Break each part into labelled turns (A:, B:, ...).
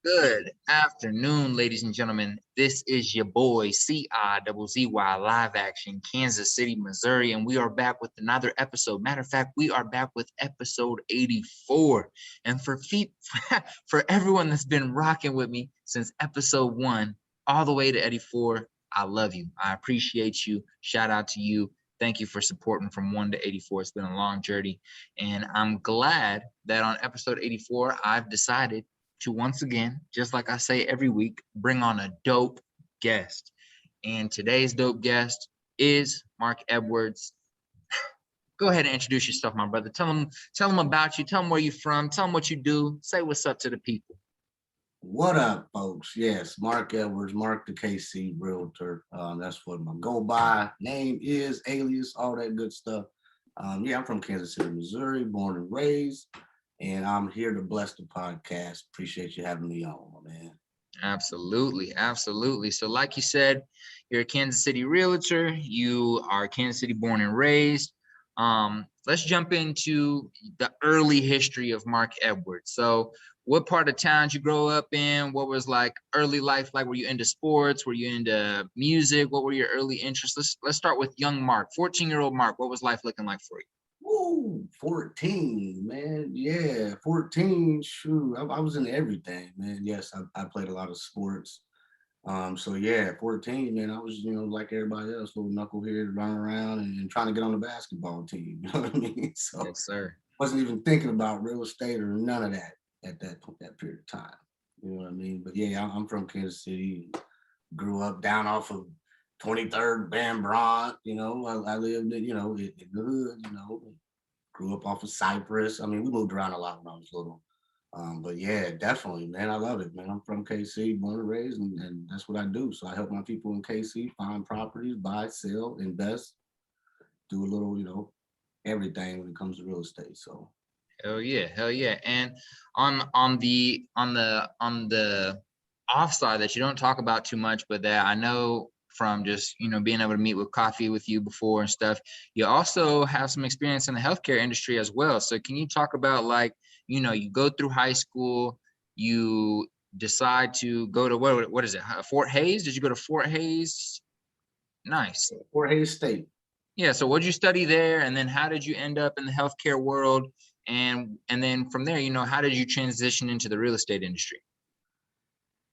A: Good afternoon, ladies and gentlemen. This is your boy CIZZY Live Action, Kansas City, Missouri, and we are back with another episode. Matter of fact, we are back with episode 84. And for everyone that's been rocking with me since episode 1 all the way to 84, I love you. I appreciate you. Shout out to you. Thank you for supporting from 1 to 84. It's been a long journey, and I'm glad that on episode 84, I've decided to once again, just like I say every week, bring on a dope guest. And today's dope guest is Marc Edwards. Go ahead and introduce yourself, my brother. Tell them about you. Tell them where you're from. Tell them what you do. Say what's up to the people.
B: What up, folks? Yes, Marc Edwards, Marc the KC Realtor. That's what my go by name is, alias, all that good stuff. I'm from Kansas City, Missouri, born and raised, and I'm here to bless the podcast. Appreciate you having me on, my man.
A: Absolutely. So like you said, you're a Kansas City realtor. You are Kansas City born and raised. Let's jump into the early history of Marc Edwards. So what part of town did you grow up in? What was like early life like? Were you into sports? Were you into music? What were your early interests? Let's start with young Marc, 14-year-old Marc. What was life looking like for you?
B: Woo, 14, man. Yeah, 14. Shoot, I was into everything, man. Yes, I played a lot of sports. So yeah, 14, man, I was, like everybody else, little knucklehead running around and trying to get on the basketball team. You know what I mean? So
A: Yes, sir.
B: wasn't even thinking about real estate or none of that at that period of time. You know what I mean? But yeah, I'm from Kansas City. Grew up down off of 23rd Van Brunt. I lived in the hood. Grew up off of Cypress. I mean, we moved around a lot when I was little. But yeah, definitely, man. I love it, man. I'm from KC, born and raised, and that's what I do. So I help my people in KC find properties, buy, sell, invest, do a little, everything when it comes to real estate. So
A: Hell yeah. And on the offside that you don't talk about too much, but that I know from just being able to meet with coffee with you before and stuff, you also have some experience in the healthcare industry as well. So can you talk about like, you go through high school, you decide to go to what is it? Fort Hayes? Did you go to Fort Hayes? Nice.
B: Fort Hays State.
A: Yeah. So what did you study there? And then how did you end up in the healthcare world? And then from there, how did you transition into the real estate industry?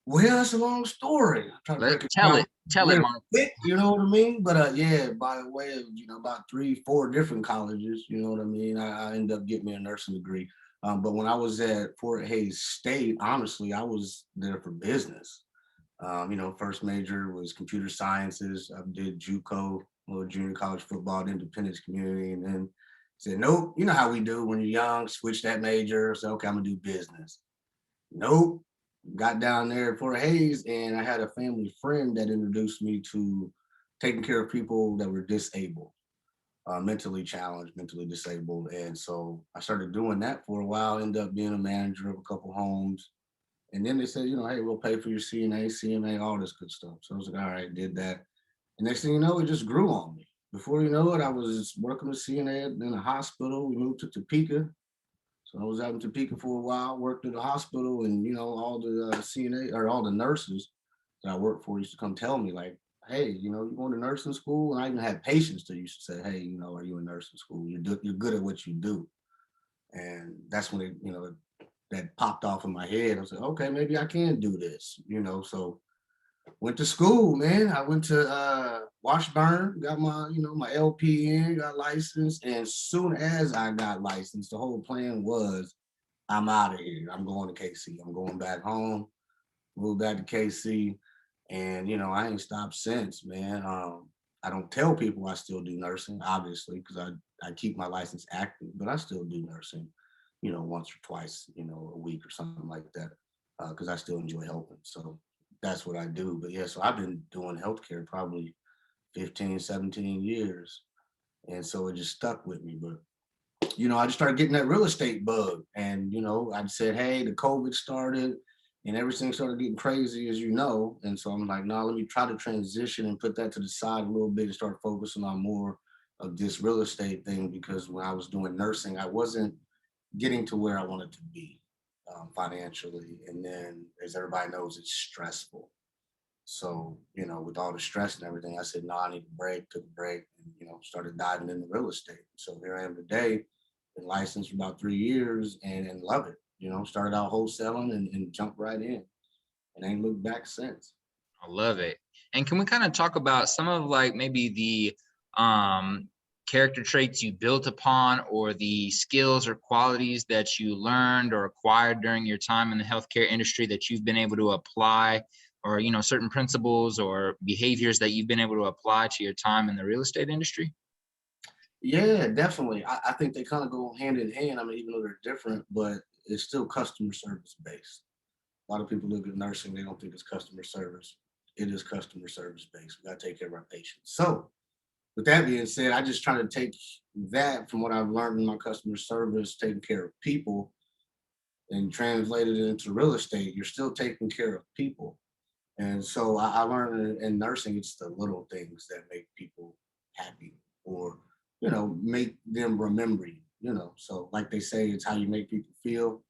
B: Well, it's a long story. I'm trying to break it down
A: Tell it,
B: real
A: Marc.
B: quick, you know what I mean? But yeah, by the way of about 3-4 different colleges, you know what I mean. I ended up getting me a nursing degree. But when I was at Fort Hays State, honestly, I was there for business. First major was computer sciences. I did JUCO, little junior college football, independence community, and then said, nope. You know how we do when you're young, switch that major. Say, okay, I'm gonna do business. Nope. Got down there at Fort Hays, and I had a family friend that introduced me to taking care of people that were disabled, mentally challenged, mentally disabled. And so I started doing that for a while, ended up being a manager of a couple homes. And then they said, hey, we'll pay for your CNA, all this good stuff. So I was like, all right, did that. And next thing you know, it just grew on me. Before you know it, I was working with CNA in a hospital. We moved to Topeka. So I was out in Topeka for a while, worked at the hospital, and all the CNA or all the nurses that I worked for used to come tell me like, "Hey, you going to nursing school?" And I even had patients that used to say, "Hey, are you in nursing school? You're good at what you do." And that's when that popped off in my head. I was like, "Okay, maybe I can do this." So went to school, man. I went to Washburn, got my LPN, got licensed, and soon as I got licensed, the whole plan was, I'm out of here. I'm going to KC. I'm going back home. Moved back to KC, and I ain't stopped since, man. I don't tell people I still do nursing, obviously, because I keep my license active, but I still do nursing, once or twice, a week or something like that, because I still enjoy helping. So that's what I do. But yeah, so I've been doing healthcare probably 15, 17 years. And so it just stuck with me. But, I just started getting that real estate bug. And, I said, hey, the COVID started and everything started getting crazy, as you know. And so I'm like, no, let me try to transition and put that to the side a little bit and start focusing on more of this real estate thing, because when I was doing nursing, I wasn't getting to where I wanted to be. financially. And then, as everybody knows, it's stressful. So, with all the stress and everything, I said, no, I need a break, took a break, and, started diving into real estate. So here I am today, been licensed for about 3 years and love it. Started out wholesaling and jumped right in and ain't looked back since.
A: I love it. And can we kind of talk about some of like maybe the character traits you built upon, or the skills or qualities that you learned or acquired during your time in the healthcare industry that you've been able to apply, or certain principles or behaviors that you've been able to apply to your time in the real estate industry?
B: Yeah, definitely. I think they kind of go hand in hand. I mean, even though they're different, but it's still customer service based. A lot of people look at nursing, they don't think it's customer service. It is customer service based. We got to take care of our patients. So, with that being said, I just try to take that from what I've learned in my customer service, taking care of people, and translate it into real estate. You're still taking care of people. And so I learned in nursing, it's the little things that make people happy, or, make them remember you, So, like they say, it's how you make people feel.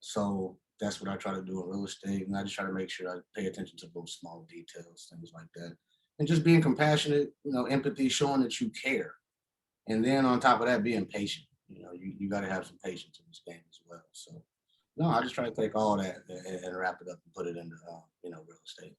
B: So that's what I try to do in real estate. And I just try to make sure I pay attention to those small details, things like that. And just being compassionate, empathy, showing that you care. And then on top of that, being patient. You got to have some patience in this game as well. So, no, I just try to take all that and wrap it up and put it into, real estate.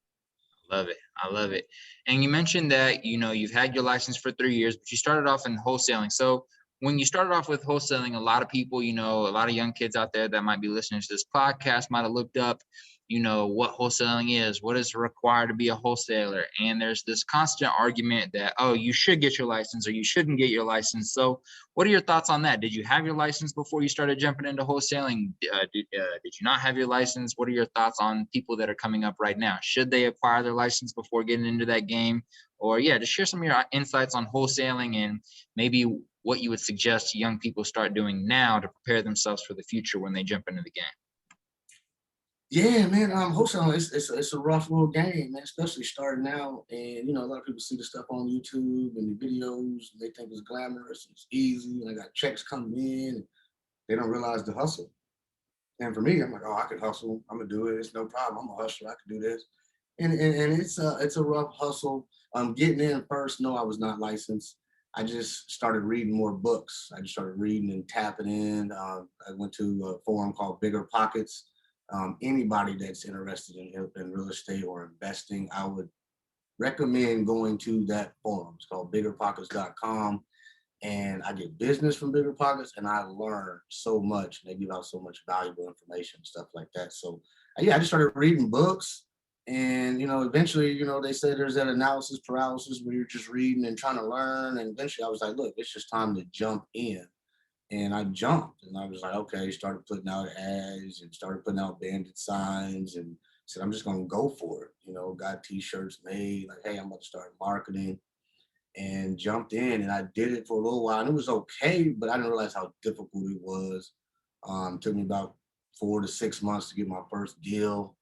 A: Love it. I love it. And you mentioned that, you've had your license for 3 years, but you started off in wholesaling. So when you started off with wholesaling, a lot of people, a lot of young kids out there that might be listening to this podcast might have looked up, what wholesaling is, what is required to be a wholesaler. And there's this constant argument that, oh, you should get your license or you shouldn't get your license. So what are your thoughts on that? Did you have your license before you started jumping into wholesaling? Did you not have your license? What are your thoughts on people that are coming up right now? Should they acquire their license before getting into that game? Or just share some of your insights on wholesaling, and maybe what you would suggest young people start doing now to prepare themselves for the future when they jump into the game.
B: Yeah, man. Wholesaling, it's a rough little game, man, especially starting out. And a lot of people see the stuff on YouTube and the videos, and they think it's glamorous, it's easy, and I got checks coming in, and they don't realize the hustle. And for me, I'm like, oh, I can hustle. I'm gonna do it. It's no problem. I'm a hustler. I can do this. And it's a rough hustle. Getting in first, no, I was not licensed. I just started reading more books. I just started reading and tapping in. I went to a forum called Bigger Pockets. Anybody that's interested in real estate or investing, I would recommend going to that forum. It's called biggerpockets.com. And I get business from Bigger Pockets, and I learn so much. And they give out so much valuable information and stuff like that. So, yeah, I just started reading books. And, eventually, they say there's that analysis paralysis where you're just reading and trying to learn. And eventually I was like, look, it's just time to jump in. And I jumped, and I was like, okay, started putting out ads and started putting out bandit signs, and said, I'm just going to go for it. Got t-shirts made, like, hey, I'm about to start marketing, and jumped in, and I did it for a little while, and it was okay, but I didn't realize how difficult it was. Took me about 4 to 6 months to get my first deal.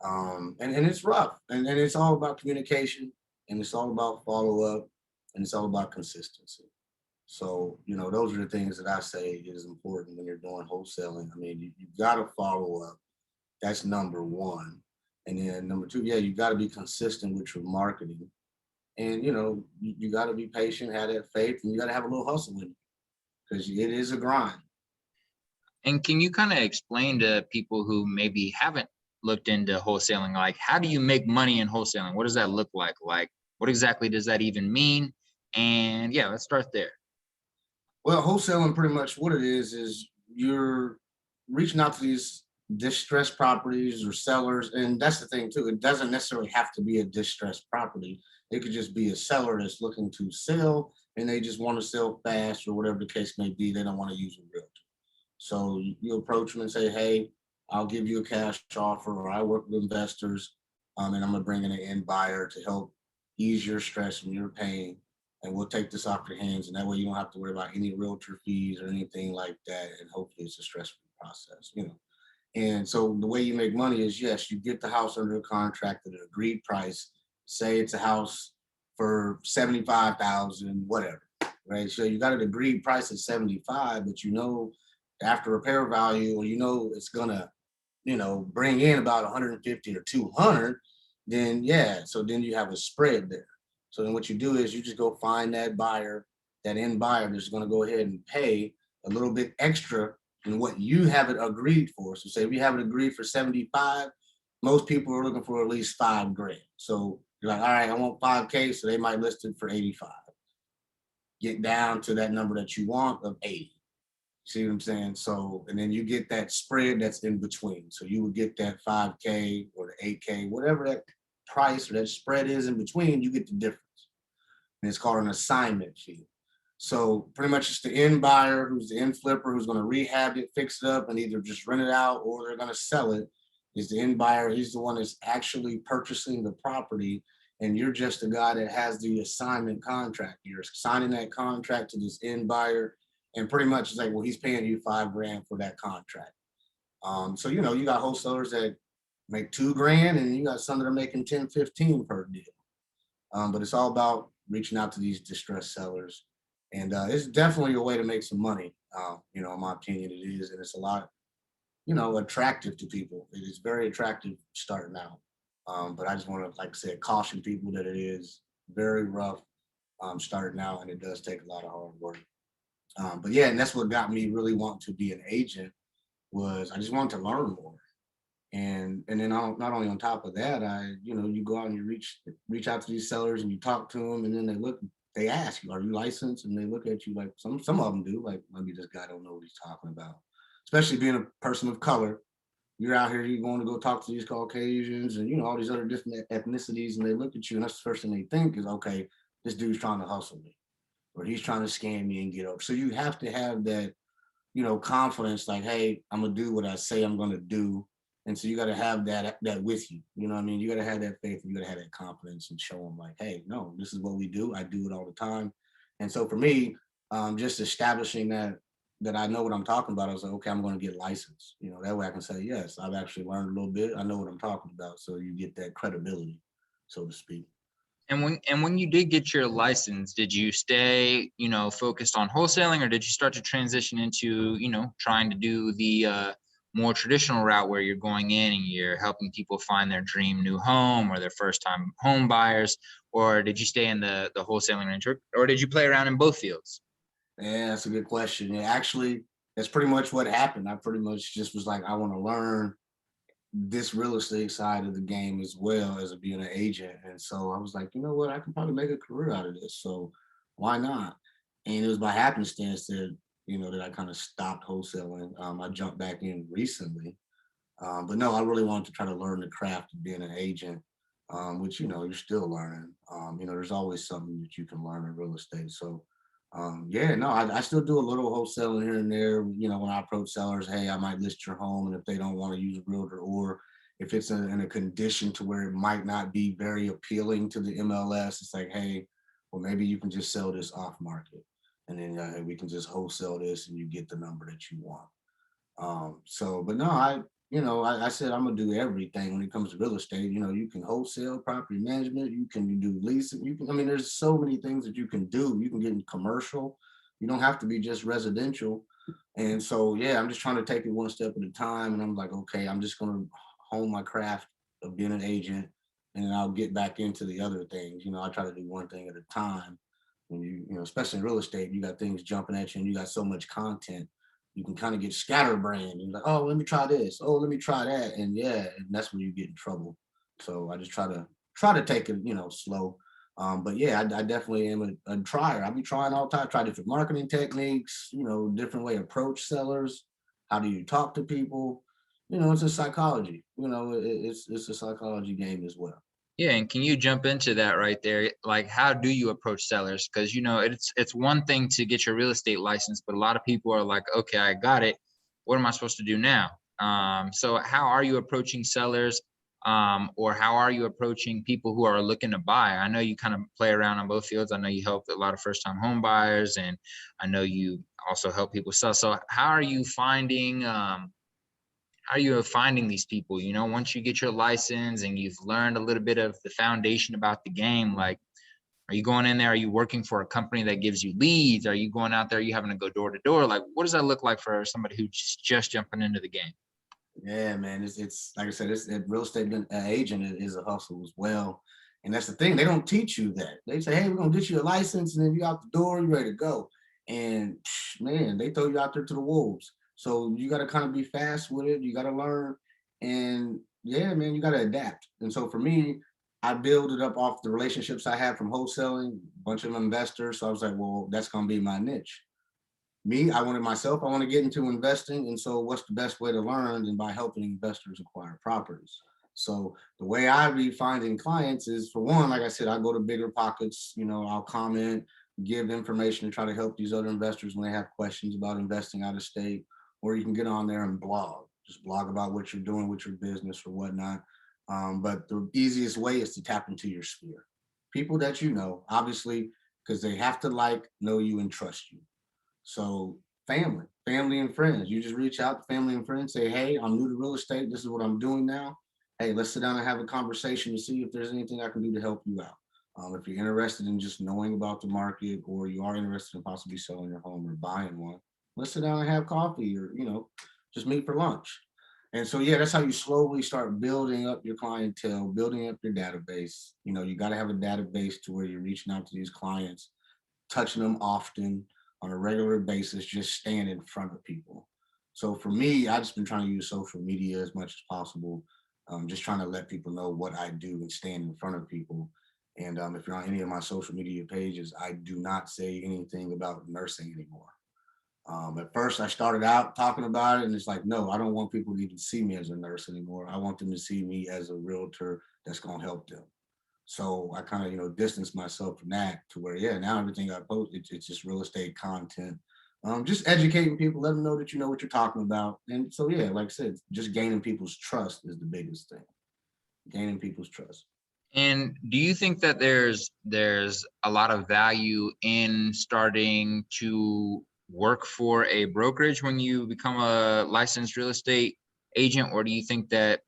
B: And it's rough, and it's all about communication, and it's all about follow up, and it's all about consistency. So, those are the things that I say is important when you're doing wholesaling. I mean, you got to follow up. That's number one. And then number two, yeah, you got to be consistent with your marketing. And, you got to be patient, have that faith, and you got to have a little hustle in it, because it is a grind.
A: And can you kind of explain to people who maybe haven't looked into wholesaling, like, how do you make money in wholesaling? What does that look like? Like, what exactly does that even mean? And yeah, let's start there.
B: Well, wholesaling, pretty much what it is you're reaching out to these distressed properties or sellers. And that's the thing too. It doesn't necessarily have to be a distressed property. It could just be a seller that's looking to sell, and they just want to sell fast, or whatever the case may be. They don't want to use a realtor. So you approach them and say, hey, I'll give you a cash offer, or I work with investors, and I'm going to bring in an end buyer to help ease your stress and your pain. And we'll take this off your hands. And that way you don't have to worry about any realtor fees or anything like that. And hopefully it's a stress-free process. And so the way you make money is, yes, you get the house under a contract at an agreed price. Say it's a house for 75,000, whatever, right? So you got an agreed price at 75, but after repair value, or it's gonna, bring in about 150 or 200, then yeah, so then you have a spread there. So then what you do is you just go find that buyer, that end buyer that's gonna go ahead and pay a little bit extra than what you have it agreed for. So say we have it agreed for 75, most people are looking for at least $5,000. So you're like, all right, I want 5K, so they might list it for 85. Get down to that number that you want of 80. See what I'm saying? So, and then you get that spread that's in between. So you would get that 5K or the 8K, whatever that price or that spread is in between, you get the difference. And it's called an assignment fee. So pretty much it's the end buyer who's the end flipper who's going to rehab it, fix it up, and either just rent it out or they're going to sell it. Is the end buyer. He's the one that's actually purchasing the property. And you're just the guy that has the assignment contract. You're signing that contract to this end buyer. And pretty much it's like, well, he's paying you $5,000 for that contract. So, you got wholesalers that make $2,000 and you got some that are making 10, 15 per deal. But it's all about reaching out to these distressed sellers. And it's definitely a way to make some money. In my opinion, it is. And it's a lot, attractive to people. It is very attractive starting out. But I just want to, like I said, caution people that it is very rough starting out, and it does take a lot of hard work. But yeah, and that's what got me really wanting to be an agent was I just wanted to learn more. And then not only on top of that, you go out and you reach out to these sellers and you talk to them, and then they ask you, are you licensed? And they look at you like some of them do, like maybe this guy don't know what he's talking about. Especially being a person of color, you're out here, you're going to go talk to these Caucasians and all these other different ethnicities, and they look at you, and that's the first thing they think is, okay, this dude's trying to hustle me, or he's trying to scam me and get over. So you have to have that, confidence, like, hey, I'm gonna do what I say I'm gonna do. And so you got to have that with you. You know what I mean? You got to have that faith, and you got to have that confidence and show them like, hey, no, this is what we do. I do it all the time. And so for me, just establishing that I know what I'm talking about, I was like, okay, I'm going to get licensed. That way I can say, yes, I've actually learned a little bit. I know what I'm talking about. So you get that credibility, so to speak.
A: And when you did get your license, did you stay, focused on wholesaling, or did you start to transition into, trying to do the more traditional route where you're going in and you're helping people find their dream new home or their first time home buyers? Or did you stay in the wholesaling range, or did you play around in both fields?
B: Yeah, that's a good question. Yeah, actually, that's pretty much what happened. I pretty much just was like, I want to learn this real estate side of the game as well as being an agent. And so I was like, you know what, I can probably make a career out of this. So why not? And it was by happenstance that, that I kind of stopped wholesaling. I jumped back in recently. But no, I really wanted to try to learn the craft of being an agent, which, you're still learning. There's always something that you can learn in real estate. So yeah, no, I still do a little wholesaling here and there. When I approach sellers, hey, I might list your home, and if they don't want to use a realtor, or if it's in a condition to where it might not be very appealing to the MLS, it's like, hey, well, maybe you can just sell this off market, and then we can just wholesale this, and you get the number that you want. But no, I said I'm gonna do everything when it comes to real estate. You can wholesale, property management, you can do leasing, there's so many things that you can do. You can get in commercial. You don't have to be just residential. And so, yeah, I'm just trying to take it one step at a time. And I'm like, okay, I'm just gonna hone my craft of being an agent, and then I'll get back into the other things. I try to do one thing at a time. When especially in real estate, you got things jumping at you, and you got so much content, you can kind of get scatterbrained. You're like, oh, let me try this. Oh, let me try that. And yeah, and that's when you get in trouble. So I just try to take it, slow. But yeah, I definitely am a trier. I'll be trying all the time, try different marketing techniques, different way to approach sellers. How do you talk to people? It's a psychology. It's a psychology game as well.
A: Yeah, and can you jump into that right there? Like, how do you approach sellers? Because it's one thing to get your real estate license, but a lot of people are like, okay, I got it. What am I supposed to do now? So how are you approaching sellers, or how are you approaching people who are looking to buy? I know you kind of play around on both fields. I know you help a lot of first-time home buyers, and I know you also help people sell. So how are you finding these people? Once you get your license and you've learned a little bit of the foundation about the game, like, Are you going in there? Are you working for a company that gives you leads? Are you going out there? Are you having to go door to door? Like, what does that look like for somebody who's just jumping into the game?
B: Yeah, man. It's like I said, it's a real estate agent is a hustle as well. And that's the thing. They don't teach you that. They say, hey, we're gonna get you a license, and then you out the door, you're ready to go. And man, they throw you out there to the wolves. So you gotta kind of be fast with it. You gotta learn. And yeah, man, you gotta adapt. And so for me, I build it up off the relationships I had from wholesaling, a bunch of investors. So I was like, well, that's gonna be my niche. Me, I wanted myself, I want to get into investing. And so what's the best way to learn than by helping investors acquire properties? So the way I be finding clients is, for one, like I said, I go to bigger pockets, I'll comment, give information to try to help these other investors when they have questions about investing out of state, or you can get on there and just blog about what you're doing with your business or whatnot. But the easiest way is to tap into your sphere. People that you know, obviously, because they have to know you, and trust you. So family and friends, you just reach out to family and friends, say, hey, I'm new to real estate. This is what I'm doing now. Hey, let's sit down and have a conversation to see if there's anything I can do to help you out. If you're interested in just knowing about the market, or you are interested in possibly selling your home or buying one, let's sit down and have coffee, or, just meet for lunch. And so, yeah, that's how you slowly start building up your clientele, building up your database. You got to have a database to where you're reaching out to these clients, touching them often on a regular basis, just staying in front of people. So for me, I've just been trying to use social media as much as possible, just trying to let people know what I do and stand in front of people. And if you're on any of my social media pages, I do not say anything about nursing anymore. At first, I started out talking about it, and it's like, no, I don't want people to even see me as a nurse anymore. I want them to see me as a realtor that's going to help them. So I kind of, distance myself from that, to where, yeah, now everything I post, it's just real estate content. Just educating people, let them know that you know what you're talking about. And so, yeah, like I said, just gaining people's trust is the biggest thing. Gaining people's trust.
A: And do you think that there's a lot of value in starting to work for a brokerage when you become a licensed real estate agent, or do you think that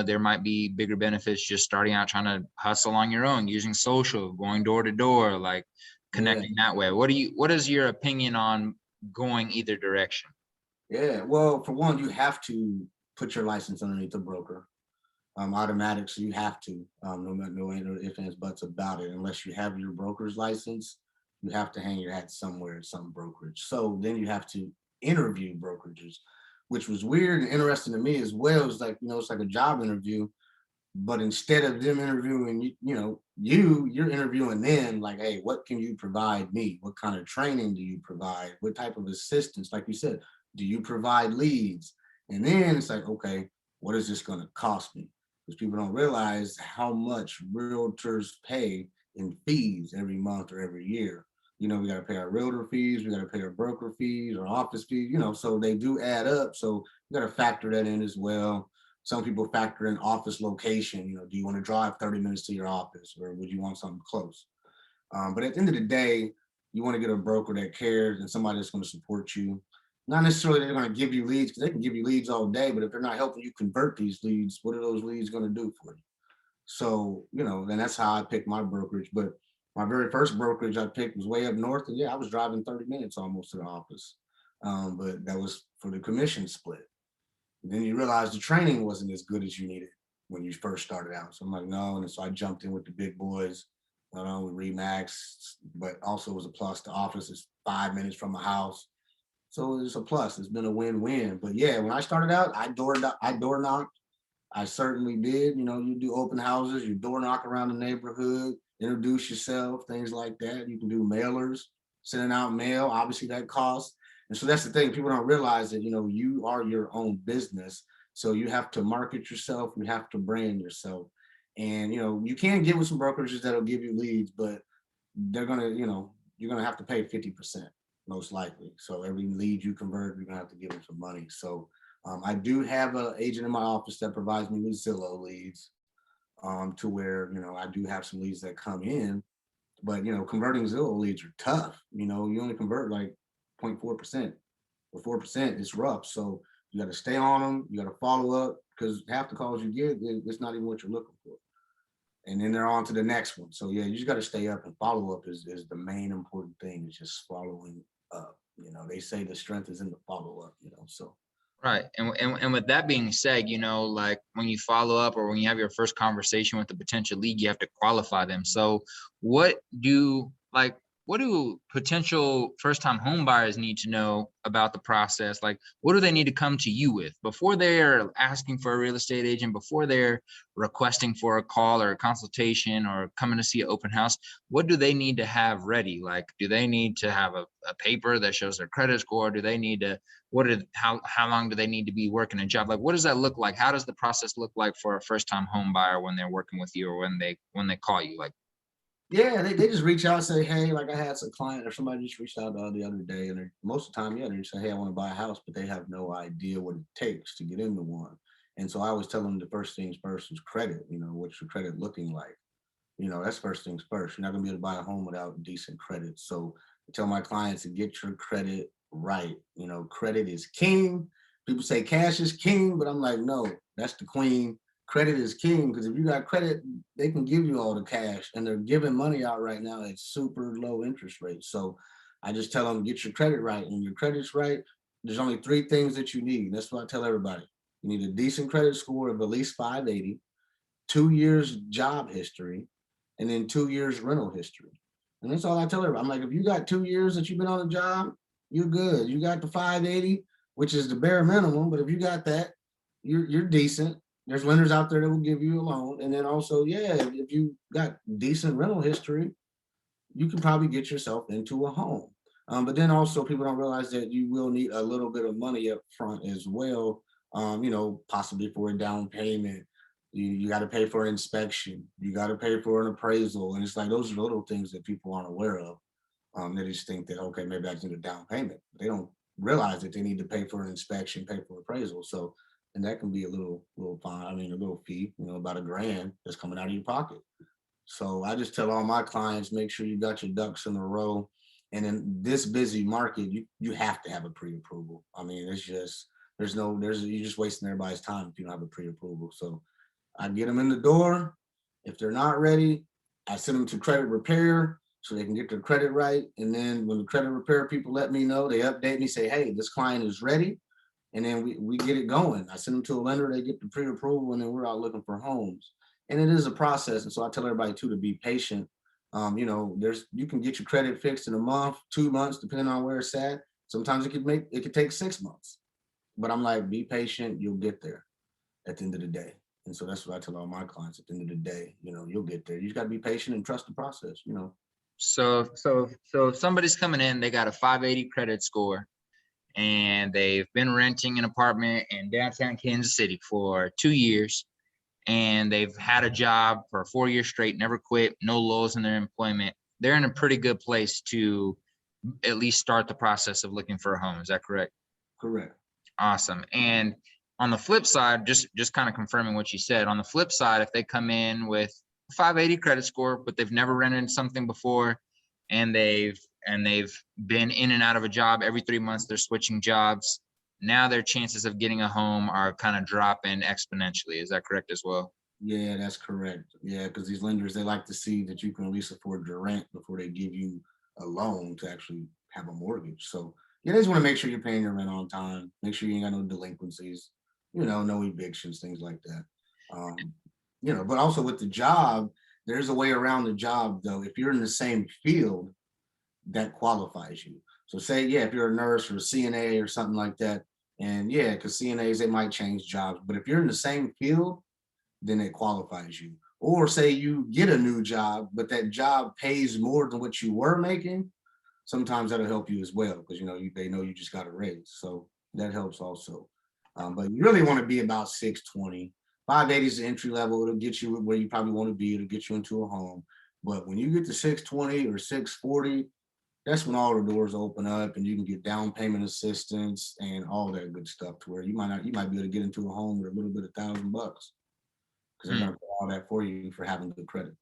A: there might be bigger benefits just starting out trying to hustle on your own, using social, going door to door, like connecting that way? What is your opinion on going either direction?
B: Yeah, well, for one, you have to put your license underneath a broker, automatic. So you have to, no ifs, ands, buts about it. Unless you have your broker's license, you have to hang your hat somewhere at some brokerage. So then you have to interview brokerages, which was weird and interesting to me as well. It's like, it's like a job interview, but instead of them interviewing you're interviewing them, like, hey, what can you provide me? What kind of training do you provide? What type of assistance? Like you said, do you provide leads? And then it's like, okay, what is this going to cost me? Because people don't realize how much realtors pay in fees every month or every year. We got to pay our realtor fees, we got to pay our broker fees, our office fees, so they do add up. So you got to factor that in as well. Some people factor in office location. Do you want to drive 30 minutes to your office, or would you want something close? But at the end of the day, you want to get a broker that cares and somebody that's going to support you. Not necessarily they're going to give you leads, because they can give you leads all day, but if they're not helping you convert these leads, what are those leads going to do for you? So, and that's how I picked my brokerage. But my very first brokerage I picked was way up north. And yeah, I was driving 30 minutes almost to the office. But that was for the commission split. And then you realize the training wasn't as good as you needed when you first started out. So I'm like, no. And so I jumped in with the big boys, with Remax, but also was a plus. The office is 5 minutes from my house. So it's a plus. It's been a win-win. But yeah, when I started out, I door knocked. I certainly did. You do open houses, you door knock around the neighborhood, introduce yourself, things like that. You can do mailers, sending out mail. Obviously, that costs. And so that's the thing. People don't realize that, you are your own business. So you have to market yourself. You have to brand yourself. And, you can get with some brokerages that'll give you leads, but they're going to, you're going to have to pay 50% most likely. So every lead you convert, you're going to have to give them some money. So I do have an agent in my office that provides me with Zillow leads, to where, I do have some leads that come in, but, converting Zillow leads are tough. You only convert like 0.4% or 4%. It's rough. So you got to stay on them. You got to follow up, because half the calls you get, it's not even what you're looking for. and then they're on to the next one. So yeah, you just got to stay up, and follow up is the main important thing. Is just following up. You know, they say the strength is in the follow up. You know, so.
A: Right. And with that being said, like when you follow up or when you have your first conversation with the potential lead, you have to qualify them. So what do potential first-time home buyers need to know about the process? Like, what do they need to come to you with before they're asking for a real estate agent, before they're requesting for a call or a consultation or coming to see an open house? What do they need to have ready? Like, do they need to have a paper that shows their credit score? Do they need to, how long do they need to be working a job? Like, what does that look like? How does the process look like for a first-time home buyer when they're working with you or when they call you? Like,
B: Yeah, they just reach out and say, hey, like I had some client or somebody just reached out the other day, and most of the time, yeah, they just say, hey, I want to buy a house, but they have no idea what it takes to get into one. And so I always tell them the first things first is credit. You know, what's your credit looking like? You know, that's first things first. You're not gonna be able to buy a home without decent credit. So I tell my clients to get your credit right. You know, credit is king. People say cash is king, but I'm like, no, that's the queen. Credit is king, because if you got credit, they can give you all the cash, and they're giving money out right now at super low interest rates. So I just tell them, get your credit right. And when your credit's right, there's only three things that you need. That's what I tell everybody. You need a decent credit score of at least 580, 2 years job history, and then 2 years rental history. And that's all I tell everybody. I'm like, if you got 2 years that you've been on a job, you're good. You got the 580, which is the bare minimum. But if you got that, you're decent. There's lenders out there that will give you a loan. And then also, yeah, if you got decent rental history, you can probably get yourself into a home. But then also, people don't realize that you will need a little bit of money up front as well, you know, possibly for a down payment. You got to pay for an inspection. You got to pay for an appraisal. And it's like those are little things that people aren't aware of. They just think that, okay, maybe I need a down payment. They don't realize that they need to pay for an inspection, pay for appraisal. So, and that can be a little fine. I mean, a little fee, you know, about $1,000 that's coming out of your pocket. So I just tell all my clients, make sure you got your ducks in a row. And in this busy market, you have to have a pre-approval. I mean, it's just you're just wasting everybody's time if you don't have a pre-approval. So I get them in the door. If they're not ready, I send them to credit repair so they can get their credit right. And then when the credit repair people let me know, they update me, say, hey, this client is ready. And then we get it going. I send them to a lender, they get the pre-approval, and then we're out looking for homes. And it is a process. And so I tell everybody too to be patient. You know, you can get your credit fixed in a month, 2 months, depending on where it's at. Sometimes it could take 6 months. But I'm like, be patient, you'll get there at the end of the day. And so that's what I tell all my clients at the end of the day, you know, you'll get there. You just got to be patient and trust the process, you know.
A: So if somebody's coming in, they got a 580 credit score, and they've been renting an apartment in downtown Kansas City for 2 years, and they've had a job for 4 years straight, never quit, no lulls in their employment. They're in a pretty good place to at least start the process of looking for a home. Is that correct?
B: Correct.
A: Awesome. And on the flip side, just kind of confirming what you said, on the flip side, if they come in with 580 credit score, but they've never rented something before, and they've been in and out of a job every 3 months, they're switching jobs, now their chances of getting a home are kind of dropping exponentially. Is that correct as well?
B: Yeah, that's correct. Yeah, because these lenders, they like to see that you can at least afford your rent before they give you a loan to actually have a mortgage. So yeah, they just want to make sure you're paying your rent on time, make sure you ain't got no delinquencies, you know, no evictions, things like that. Um, you know, but also with the job, there's a way around the job though. If you're in the same field, that qualifies you. So say, yeah, if you're a nurse or a CNA or something like that, and yeah, because CNAs, they might change jobs, but if you're in the same field, then it qualifies you. Or say you get a new job, but that job pays more than what you were making, sometimes that'll help you as well, because you know they know you just got a raise, so that helps also. But you really want to be about 620. 580 is the entry level. It'll get you where you probably want to be. It'll get you into a home. But when you get to 620 or 640, that's when all the doors open up and you can get down payment assistance and all that good stuff, to where you might be able to get into a home with a little bit of $1,000, because they're going to do all that for you for having good credit.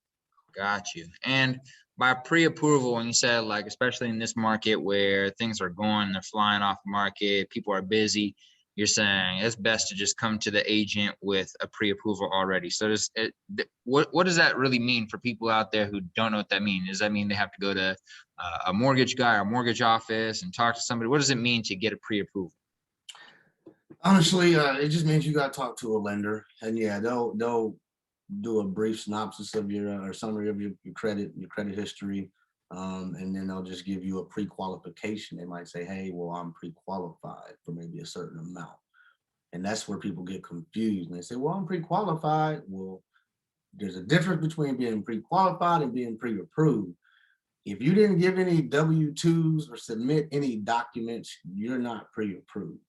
A: Got you. And by pre-approval, when you said, like, especially in this market where things are going, they're flying off the market, people are busy, you're saying it's best to just come to the agent with a pre-approval already. So what does that really mean for people out there who don't know what that means? Does that mean they have to go to a mortgage guy or mortgage office and talk to somebody? What does it mean to get a pre-approval?
B: Honestly, it just means you got to talk to a lender, and yeah, they'll do a brief synopsis of your or summary of your credit history, and then they'll just give you a pre-qualification. They might say, "Hey, well, I'm pre-qualified for maybe a certain amount," and that's where people get confused. And they say, "Well, I'm pre-qualified." Well, there's a difference between being pre-qualified and being pre-approved. If you didn't give any W-2s or submit any documents, you're not pre-approved.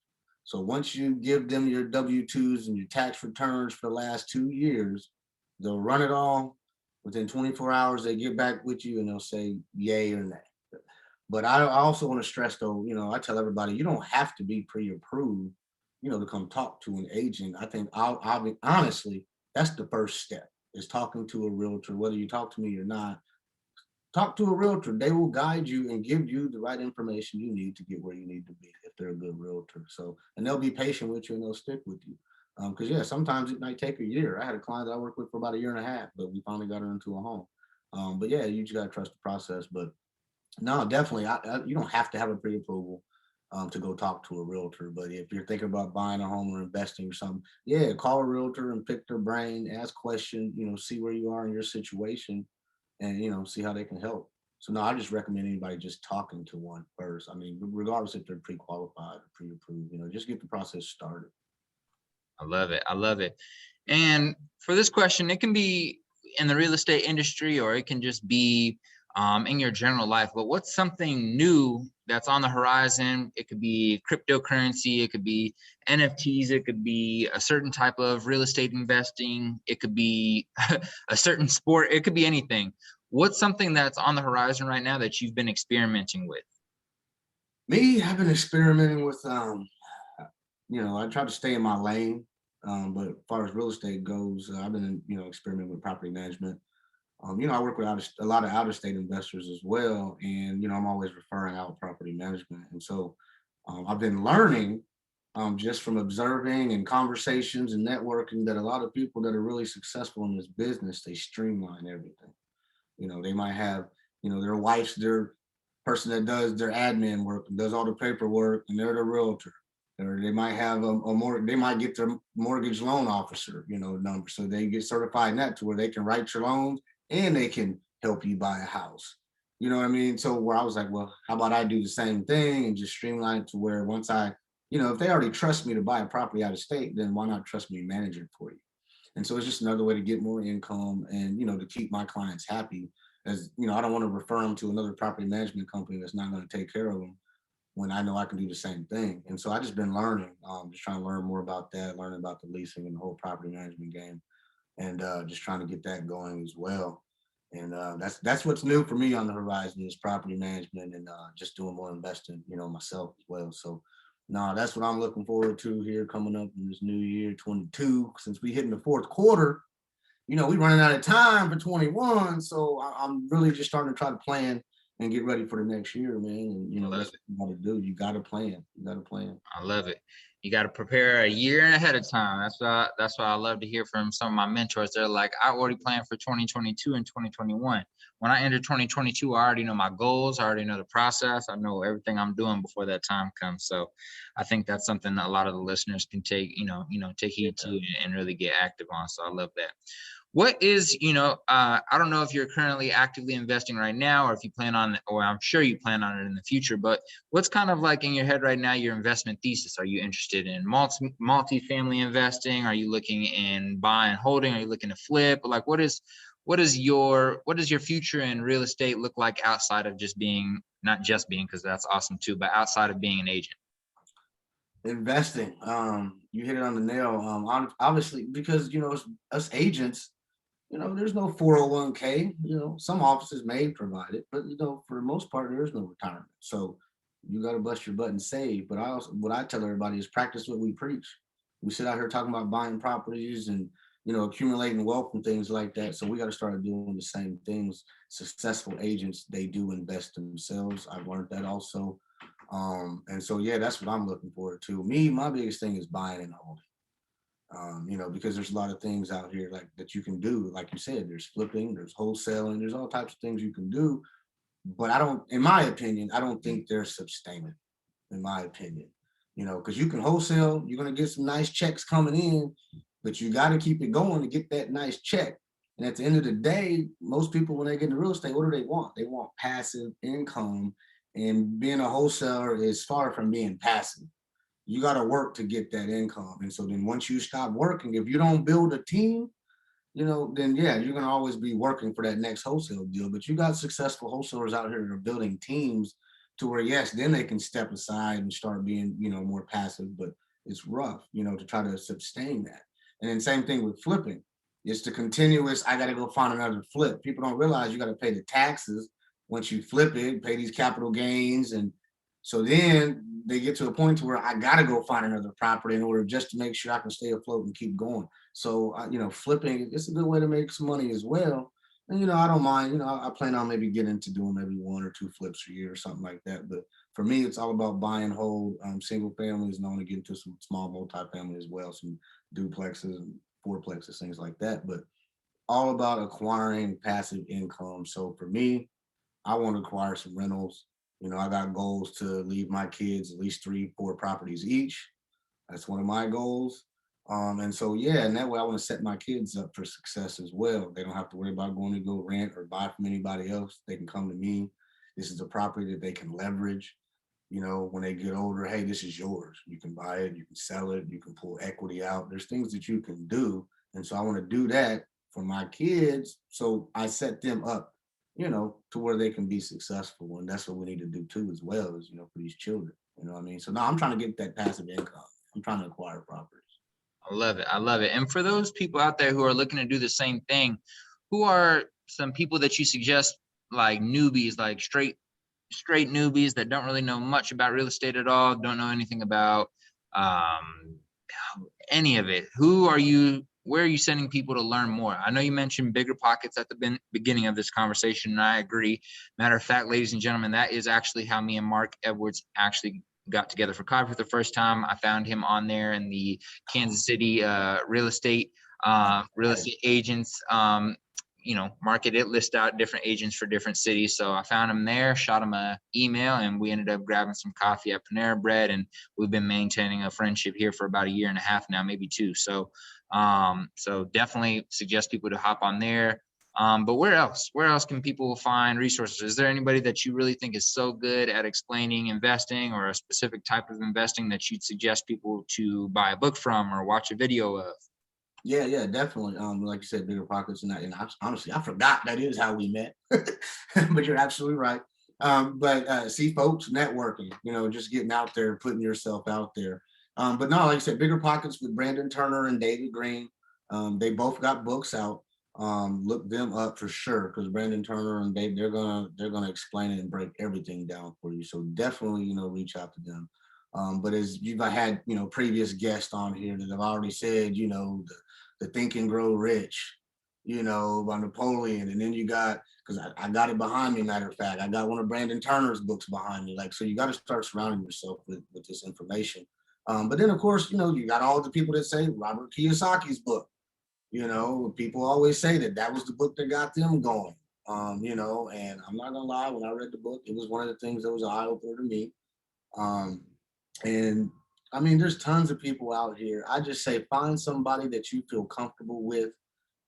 B: So once you give them your W-2s and your tax returns for the last 2 years, they'll run it all. Within 24 hours, they get back with you and they'll say yay or nay. But I also want to stress though, I tell everybody, you don't have to be pre-approved, to come talk to an agent. I think I'll be honestly, that's the first step is talking to a realtor, whether you talk to me or not. Talk to a realtor. They will guide you and give you the right information you need to get where you need to be if they're a good realtor. So, and they'll be patient with you and they'll stick with you. Because yeah, sometimes it might take a year. I had a client that I worked with for about a year and a half, but we finally got her into a home. But yeah, you just gotta trust the process. But no, definitely, you don't have to have a pre-approval to go talk to a realtor. But if you're thinking about buying a home or investing or something, yeah, call a realtor and pick their brain, ask questions, see where you are in your situation, and see how they can help. So no, I just recommend anybody just talking to one first. I mean, regardless if they're pre-qualified or pre-approved, just get the process started.
A: I love it. I love it. And for this question, it can be in the real estate industry or it can just be in your general life. But what's something new that's on the horizon? It could be cryptocurrency, it could be NFTs, it could be a certain type of real estate investing, it could be a certain sport, it could be anything. What's something that's on the horizon right now that you've been experimenting with?
B: Me, I've been experimenting with I try to stay in my lane. But as far as real estate goes, I've been, experimenting with property management. I work with a lot of out of state investors as well. And, I'm always referring out property management. And so I've been learning just from observing and conversations and networking that a lot of people that are really successful in this business, they streamline everything. They might have, their wife's their person that does their admin work and does all the paperwork, and they're the realtor. Or they might have they might get their mortgage loan officer, number. So they get certified in that to where they can write your loans and they can help you buy a house. You know what I mean? So where I was like, well, how about I do the same thing and just streamline it to where once if they already trust me to buy a property out of state, then why not trust me to manage it for you? And so it's just another way to get more income and, to keep my clients happy. As I don't want to refer them to another property management company that's not going to take care of them when I know I can do the same thing. And so I just been learning, just trying to learn more about that, learning about the leasing and the whole property management game, and just trying to get that going as well. And that's what's new for me on the horizon is property management and just doing more investing, myself as well. So no, that's what I'm looking forward to here coming up in this new year, 22. Since we hitting the fourth quarter, we running out of time for 21. So I'm really just starting to try to plan and get ready for the next year, man. And that's what you got to do. You got to plan. You got to plan.
A: I love it. You got to prepare a year ahead of time. That's why I love to hear from some of my mentors. They're like, I already planned for 2022 and 2021. When I enter 2022, I already know my goals. I already know the process. I know everything I'm doing before that time comes. So I think that's something that a lot of the listeners can take, take heed to and really get active on. So I love that. What is, I don't know if you're currently actively investing right now or if you plan on, or I'm sure you plan on it in the future, but what's kind of like in your head right now, your investment thesis? Are you interested in multi-family investing? Are you looking in buy and holding? Are you looking to flip? Like, what does your future in real estate look like outside of just being, not just being, because that's awesome too, but outside of being an agent?
B: Investing. You hit it on the nail. Obviously, because, us agents, there's no 401k. Some offices may provide it, but for the most part, there is no retirement. So you got to bust your butt and save. But what I tell everybody is practice what we preach. We sit out here talking about buying properties and accumulating wealth and things like that. So we got to start doing the same things. Successful agents, they do invest themselves. I've learned that also. And so, yeah, that's what I'm looking forward to. Me, my biggest thing is buying and holding. Because there's a lot of things out here like that you can do. Like you said, there's flipping, there's wholesaling, there's all types of things you can do. But I don't, in my opinion, I don't think they're sustainable, in my opinion. Because you can wholesale, you're gonna get some nice checks coming in, but you got to keep it going to get that nice check. And at the end of the day, most people when they get into real estate, what do they want? They want passive income, and being a wholesaler is far from being passive. You got to work to get that income. And so then once you stop working, if you don't build a team, then yeah, you're gonna always be working for that next wholesale deal. But you got successful wholesalers out here that are building teams to where yes, then they can step aside and start being, more passive, but it's rough, to try to sustain that. And then same thing with flipping. It's the continuous, I gotta go find another flip. People don't realize you gotta pay the taxes once you flip it, pay these capital gains. And so then they get to a point to where I gotta go find another property in order just to make sure I can stay afloat and keep going. So, flipping, it's a good way to make some money as well. And, I don't mind, I plan on maybe getting into doing maybe one or two flips a year or something like that. But for me, it's all about buy and hold single families, and I want to get into some small multifamily as well, some duplexes and fourplexes, things like that. But all about acquiring passive income. So for me, I want to acquire some rentals. I got goals to leave my kids at least 3, 4 properties each. That's one of my goals. And so, yeah, and that way I want to set my kids up for success as well. They don't have to worry about going to go rent or buy from anybody else. They can come to me. This is a property that they can leverage. When they get older, hey, this is yours. You can buy it, you can sell it, you can pull equity out. There's things that you can do. And so I want to do that for my kids. So I set them up, to where they can be successful. And that's what we need to do too, as well as, for these children. You know what I mean? So now I'm trying to get that passive income. I'm trying to acquire properties.
A: I love it. I love it. And for those people out there who are looking to do the same thing, who are some people that you suggest, like newbies, like straight newbies that don't really know much about real estate at all, don't know anything about um, any of it? Where are you sending people to learn more? I know you mentioned Bigger Pockets at the beginning of this conversation, and I agree. Matter of fact, ladies and gentlemen, that is actually how me and Marc Edwards actually got together for coffee for the first time. I found him on there in the Kansas City real estate agents market it, list out different agents for different cities. So I found him there, shot him an email, and we ended up grabbing some coffee at Panera Bread, and we've been maintaining a friendship here for about 1.5 years now, maybe 2. So definitely suggest people to hop on there. But where else can people find resources? Is there anybody that you really think is so good at explaining investing, or a specific type of investing, that you'd suggest people to buy a book from or watch a video of?
B: Yeah, definitely. Like you said, Bigger Pockets, and honestly, I forgot that is how we met. But you're absolutely right. But see, folks, networking, just getting out there, putting yourself out there. But no, like I said, Bigger Pockets with Brandon Turner and David Green. They both got books out. Look them up for sure, because Brandon Turner and Dave, they're gonna explain it and break everything down for you. So definitely, reach out to them. But as you've had, previous guests on here that have already said, the Think and Grow Rich, by Napoleon. And then you got, because I got it behind me, matter of fact, I got one of Brandon Turner's books behind me. So you got to start surrounding yourself with this information. But then, of course, you got all the people that say Robert Kiyosaki's book. People always say that was the book that got them going. And I'm not gonna lie, when I read the book, it was one of the things that was an eye opener to me. And I mean, there's tons of people out here. I just say find somebody that you feel comfortable with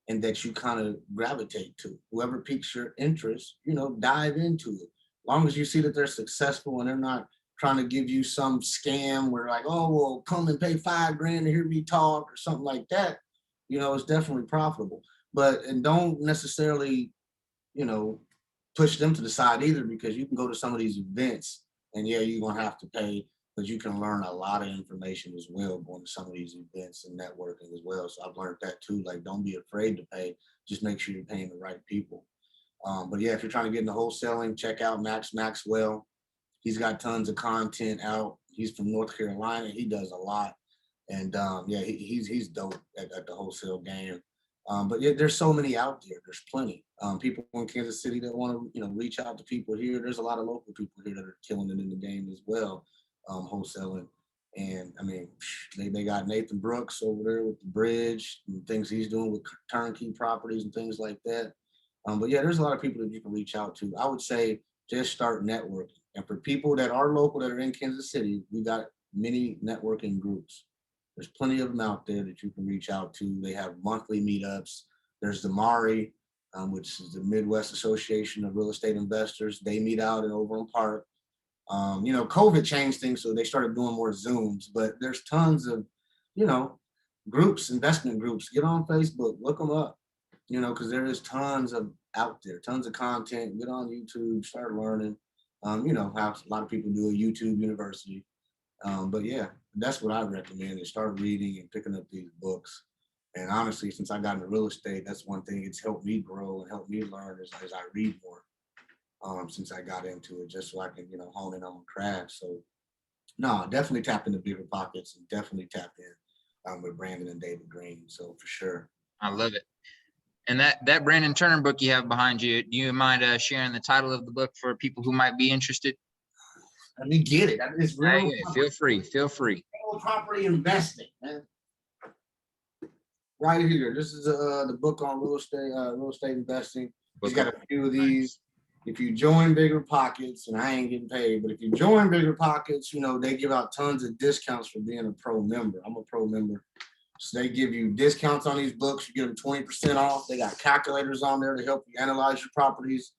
B: and that you kind of gravitate to. Whoever piques your interest, dive into it. As long as you see that they're successful and they're not trying to give you some scam where like, oh, well, come and pay $5,000 to hear me talk or something like that, it's definitely profitable. And don't necessarily, push them to the side either, because you can go to some of these events and yeah, you're gonna have to pay, but you can learn a lot of information as well going to some of these events and networking as well. So I've learned that too. Like, don't be afraid to pay. Just make sure you're paying the right people. But yeah, if you're trying to get into wholesaling, check out Max Maxwell. He's got tons of content out. He's from North Carolina. He does a lot. And yeah, he's dope at the wholesale game. But yeah, there's so many out there. There's plenty. People in Kansas City that want to, reach out to people here. There's a lot of local people here that are killing it in the game as well, wholesaling. And I mean, they got Nathan Brooks over there with the bridge and things he's doing with turnkey properties and things like that. But yeah, there's a lot of people that you can reach out to. I would say just start networking. And for people that are local that are in Kansas City, we got many networking groups. There's plenty of them out there that you can reach out to. They have monthly meetups. There's the MARI, which is the Midwest Association of Real Estate Investors. They meet out in Overland Park. COVID changed things, so they started doing more Zooms, but there's tons of, you know, groups, investment groups. Get on Facebook, look them up, because there is tons of out there, tons of content. Get on YouTube, start learning. How a lot of people do a YouTube university. But yeah, that's what I recommend is start reading and picking up these books. And honestly, since I got into real estate, that's one thing it's helped me grow and helped me learn as I read more. Since I got into it, just so I can, hone in on my craft. So no, definitely tap into bigger pockets and definitely tap in with Brandon and David Green. So for sure.
A: I love it. And that Brandon Turner book you have behind you, do you mind sharing the title of the book for people who might be interested?
B: Let me get it. It's real.
A: Hey, feel free.
B: Real property investing, man. Right here. This is the book on real estate investing. He's got a few of these. If you join Bigger Pockets, and I ain't getting paid, but if you join Bigger Pockets, they give out tons of discounts for being a pro member. I'm a pro member. So they give you discounts on these books. You get them 20% off. They got calculators on there to help you analyze your properties.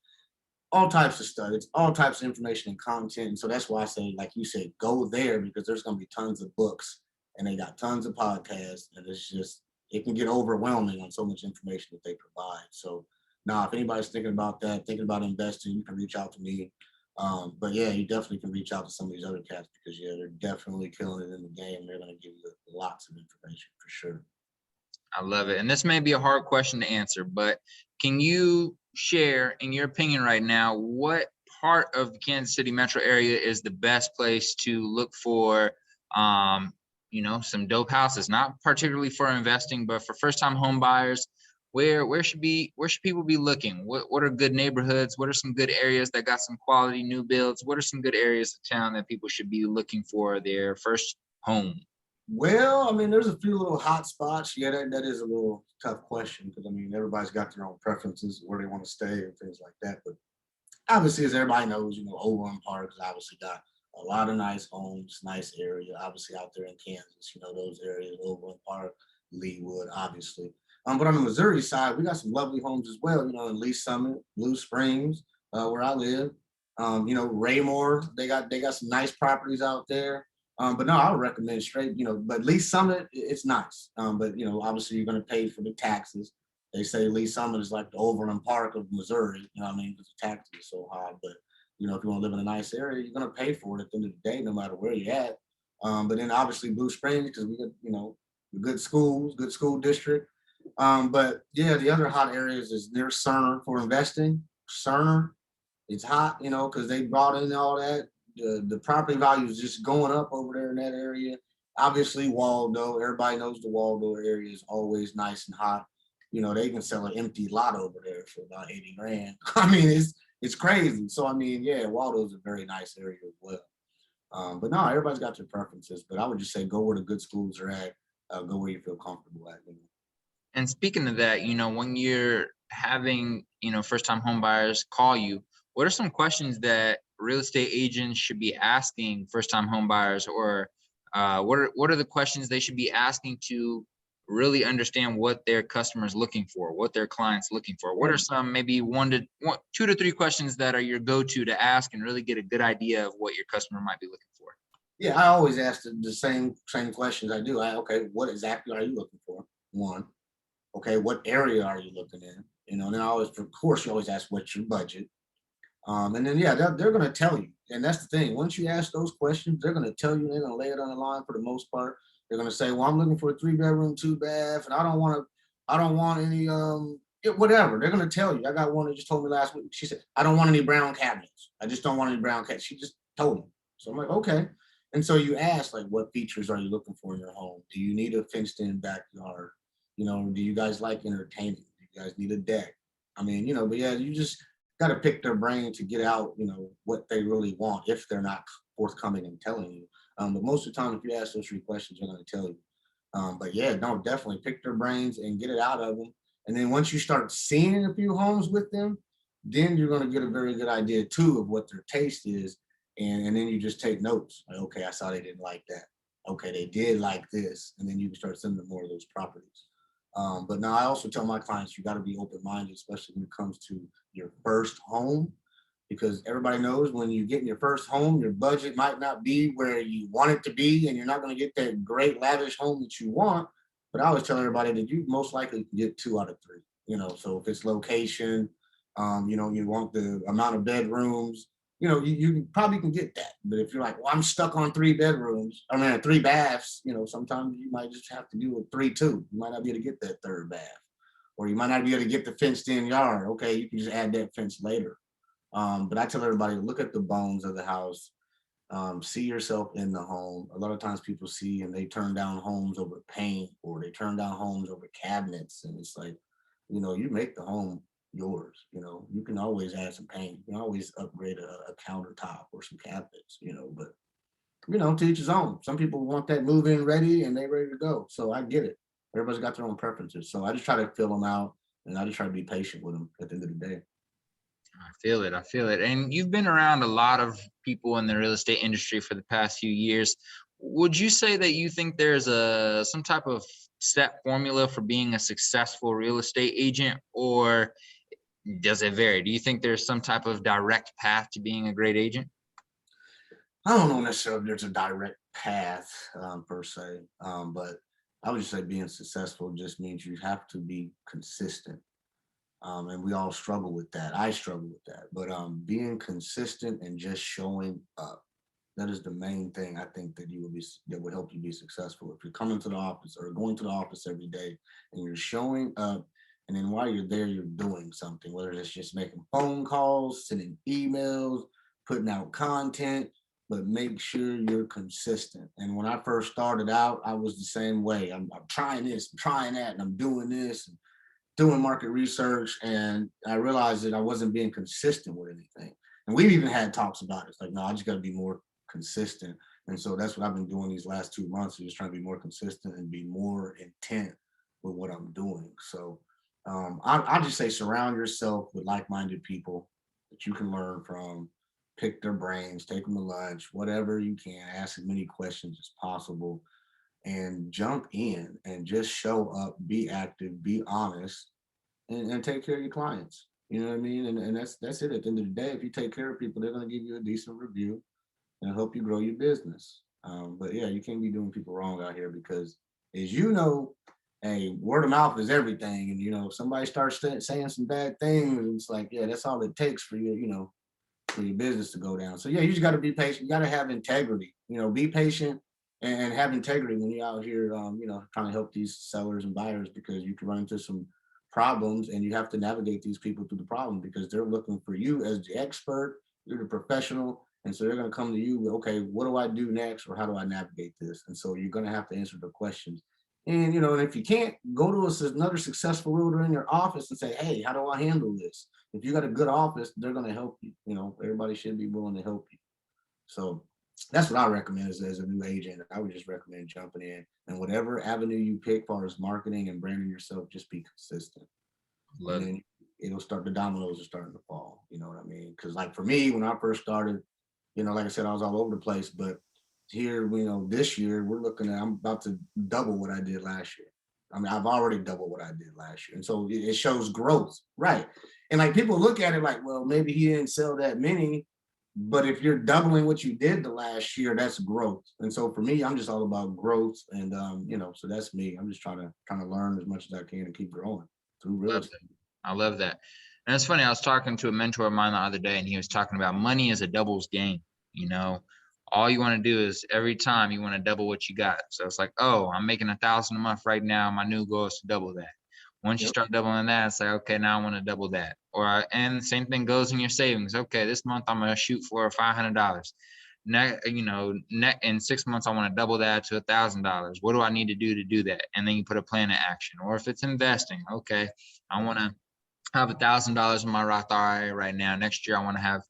B: All types of stuff. It's all types of information and content. And so that's why I say, like you said, go there because there's going to be tons of books and they got tons of podcasts. And it can get overwhelming on so much information that they provide. So now, if anybody's thinking about that, thinking about investing, you can reach out to me. But yeah, you definitely can reach out to some of these other cats because they're definitely killing it in the game. They're going to give you lots of information for sure.
A: I love it. And this may be a hard question to answer, but can you share, in your opinion right now, what part of the Kansas City metro area is the best place to look for, some dope houses, not particularly for investing, but for first-time home buyers? Where should people be looking? What are good neighborhoods? What are some good areas that got some quality new builds? What are some good areas of town that people should be looking for their first home?
B: Well, I mean, there's a few little hot spots. Yeah, that is a little tough question because everybody's got their own preferences where they want to stay and things like that. But obviously, as everybody knows, Overland Park has obviously got a lot of nice homes, nice area. Obviously, out there in Kansas, those areas, Overland Park, Leawood, obviously. But on the Missouri side, we got some lovely homes as well. In Lee Summit, Blue Springs, where I live. Raymore, they got some nice properties out there. But no, I would recommend straight, but Lee Summit, it's nice. But obviously you're going to pay for the taxes. They say Lee Summit is like the Overland Park of Missouri, because the taxes are so high. But, if you want to live in a nice area, you're going to pay for it at the end of the day, no matter where you're at. But then obviously Blue Springs, because we got, good schools, good school district. But yeah, the other hot areas is near Cerner for investing. Cerner, it's hot, because they brought in all that. The property value is just going up over there in that area. Obviously, Waldo, everybody knows the Waldo area is always nice and hot. They can sell an empty lot over there for about 80 grand. It's crazy. So, yeah, Waldo is a very nice area as well. But no, everybody's got their preferences. But I would just say go where the good schools are at. Go where you feel comfortable at.
A: And speaking of that, when you're having, first-time home buyers call you, what are some questions that real estate agents should be asking first-time home buyers, or what are the questions they should be asking to really understand what their customers looking for, what their clients looking for? What are some maybe 2 to 3 questions that are your go-to to ask and really get a good idea of what your customer might be looking for?
B: Yeah, I always ask the same questions I do. Okay, what exactly are you looking for? One. Okay, what area are you looking in? And then of course, you always ask what's your budget. And then, yeah, they're going to tell you. And that's the thing. Once you ask those questions, they're going to tell you, they're going to lay it on the line for the most part. They're going to say, well, I'm looking for a 3-bedroom, 2-bath, and I don't want any, whatever. They're going to tell you. I got one that just told me last week. She said, I don't want any brown cabinets. I just don't want any brown cabinets. She just told me. So I'm like, okay. And so you ask, like, what features are you looking for in your home? Do you need a fenced in backyard? You know, do you guys like entertaining? Do you guys need a deck? I mean, you know, but yeah, you just got to pick their brain to get out, you know, what they really want if they're not forthcoming and telling you. But most of the time, if you ask those 3 questions, they're going to tell you. But yeah, no, definitely pick their brains and get it out of them. And then once you start seeing a few homes with them, then you're going to get a very good idea too of what their taste is. And then you just take notes. Like, okay, I saw they didn't like that. Okay, they did like this. And then you can start sending them more of those properties. But now I also tell my clients, you got to be open-minded, especially when it comes to your first home, because everybody knows when you get in your first home, your budget might not be where you want it to be, and you're not going to get that great lavish home that you want. But I always tell everybody that you most likely can get 2 out of 3. You know, so if it's location, you know, you want the amount of bedrooms, you know, you probably can get that. But if you're like, well, I'm stuck on 3 bedrooms, I mean, 3 baths, you know, sometimes you might just have to do a 3-2. You might not be able to get that third bath, or you might not be able to get the fenced in yard. Okay, you can just add that fence later. But I tell everybody, look at the bones of the house, see yourself in the home. A lot of times people see and they turn down homes over paint, or they turn down homes over cabinets. And it's like, you know, you make the home yours. You know, you can always add some paint. You can always upgrade a countertop or some cabinets, you know, but, you know, to each his own. Some people want that move in ready and they ready to go. So I get it. Everybody's got their own preferences. So I just try to fill them out, and I just try to be patient with them at the end of the day.
A: I feel it. I feel it. And you've been around a lot of people in the real estate industry for the past few years. Would you say that you think there's some type of set formula for being a successful real estate agent, or does it vary? Do you think there's some type of direct path to being a great agent?
B: I don't know necessarily if there's a direct path per se, but I would just say being successful just means you have to be consistent. And we all struggle with that. I struggle with that. But being consistent and just showing up, that is the main thing I think that that will help you be successful. If you're coming to the office or going to the office every day and you're showing up, and then while you're there, you're doing something, whether it's just making phone calls, sending emails, putting out content, but make sure you're consistent. And when I first started out, I was the same way. I'm trying this, I'm trying that, and I'm doing this, and doing market research, and I realized that I wasn't being consistent with anything. And we've even had talks about it. It's like, no, I just got to be more consistent. And so that's what I've been doing these last 2 months, is just trying to be more consistent and be more intent with what I'm doing. So I just say surround yourself with like-minded people that you can learn from, pick their brains, take them to lunch, whatever you can, ask as many questions as possible, and jump in and just show up, be active, be honest, and take care of your clients. You know what I mean? And that's it. At the end of the day, if you take care of people, they're going to give you a decent review and help you grow your business. But yeah, you can't be doing people wrong out here, because, as you know, hey, word of mouth is everything. And, you know, if somebody starts saying some bad things, it's like, yeah, that's all it takes for you, you know, for your business to go down. So yeah, you just got to be patient. You got to have integrity. You know, be patient and have integrity when you're out here, you know, trying to help these sellers and buyers, because you can run into some problems and you have to navigate these people through the problem, because they're looking for you as the expert. You're the professional. And so they're going to come to you with, okay, what do I do next? Or how do I navigate this? And so you're going to have to answer the questions. And, you know, and if you can't, go to another successful realtor in your office and say, hey, how do I handle this? If you got a good office, they're going to help you. You know, everybody should be willing to help you. So that's what I recommend as a new agent. I would just recommend jumping in, and whatever avenue you pick, far as marketing and branding yourself, just be consistent. And
A: Love it.
B: then it'll start, the dominoes are starting to fall. You know what I mean? Because like for me, when I first started, you know, like I said, I was all over the place. But here, you know, this year we're looking at, I'm about to double what I did last year. I mean, I've already doubled what I did last year. And so it shows growth. Right. And like people look at it like, well, maybe he didn't sell that many. But if you're doubling what you did the last year, that's growth. And so for me, I'm just all about growth. And you know, so that's me. I'm just trying to learn as much as I can and keep growing through real
A: Love
B: estate.
A: that. I love that. And it's funny, I was talking to a mentor of mine the other day, and he was talking about money is a doubles game. You know, all you want to do is every time you want to double what you got. So it's like, oh, I'm making 1,000 a month right now. My new goal is to double that. Once you
B: Yep.
A: start doubling that, it's like, okay, now I want to double that. And the same thing goes in your savings. Okay, this month I'm going to shoot for $500. in 6 months, I want to double that to $1,000. What do I need to do that? And then you put a plan of action. Or if it's investing, okay, I want to have $1,000 in my Roth IRA right now. Next year, I want to have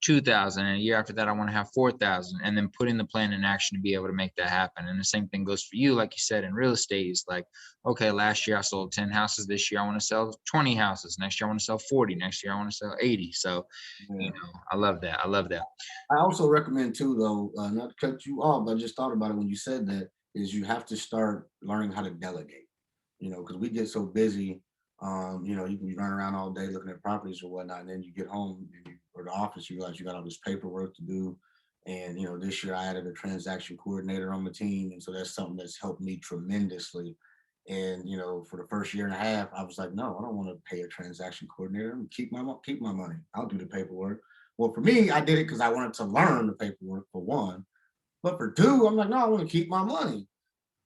A: 2,000, and a year after that, I want to have 4,000, and then putting the plan in action to be able to make that happen. And the same thing goes for you, like you said, in real estate. Is like, okay, last year I sold 10 houses. This year I want to sell 20 houses. Next year I want to sell 40. Next year I want to sell 80. So,
B: Yeah.
A: I love that. I love that.
B: I also recommend too, though, not to cut you off, but I just thought about it when you said that, is you have to start learning how to delegate, because we get so busy. You can be running around all day looking at properties or whatnot, and then you get home or the office, you realize you got all this paperwork to do. And this year I added a transaction coordinator on the team, and so that's something that's helped me tremendously. And for the first year and a half, I was like, no, I don't want to pay a transaction coordinator. Keep my money. I'll do the paperwork. Well, for me, I did it because I wanted to learn the paperwork, for one. But for two, I'm like, no, I want to keep my money.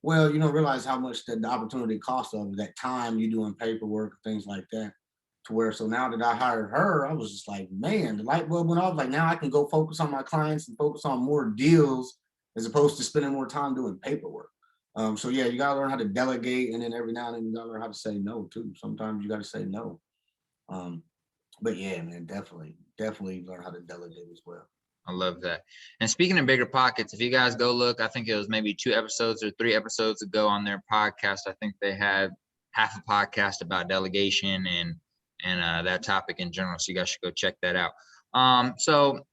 B: Well, you don't realize how much the opportunity cost of that time you doing paperwork, things like that. To where, so now that I hired her, I was just like, man, the light bulb went off. Like, now I can go focus on my clients and focus on more deals as opposed to spending more time doing paperwork. So yeah, you gotta learn how to delegate, and then every now and then you gotta learn how to say no too. Sometimes you gotta say no. Um, but yeah, man, definitely learn how to delegate as well.
A: I love that. And speaking of bigger pockets, if you guys go look, I think it was maybe 2 episodes or 3 episodes ago on their podcast. I think they had half a podcast about delegation and that topic in general. So you guys should go check that out. So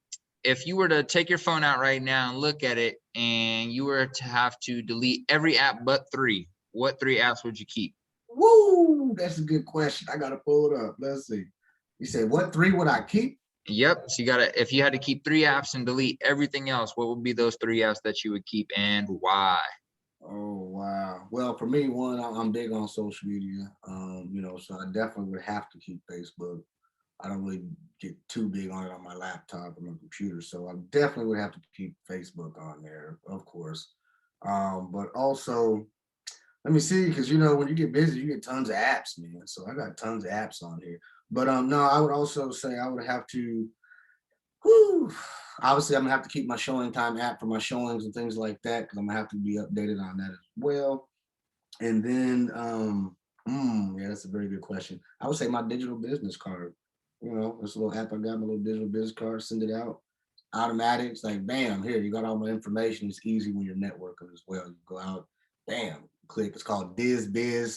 A: if you were to take your phone out right now and look at it, and you were to have to delete every app but 3, what 3 apps would you keep?
B: Woo, that's a good question. I gotta pull it up. Let's see. You said what 3 would I keep?
A: Yep. So if you had to keep 3 apps and delete everything else, what would be those 3 apps that you would keep and why?
B: Oh wow. Well, for me, one, I'm big on social media. So I definitely would have to keep Facebook. I don't really get too big on it on my laptop or my computer, so I definitely would have to keep Facebook on there, of course. But also, let me see, because when you get busy, you get tons of apps, man. So I got tons of apps on here. But no, I would also say I would have to. Whew, obviously, I'm gonna have to keep my showing time app for my showings and things like that, because I'm gonna have to be updated on that as well. And then, yeah, that's a very good question. I would say my digital business card. This little app I got, my little digital business card, send it out. Automatic. It's like, bam, here, you got all my information. It's easy when you're networking as well. You go out, bam, click. It's called DizBiz.com.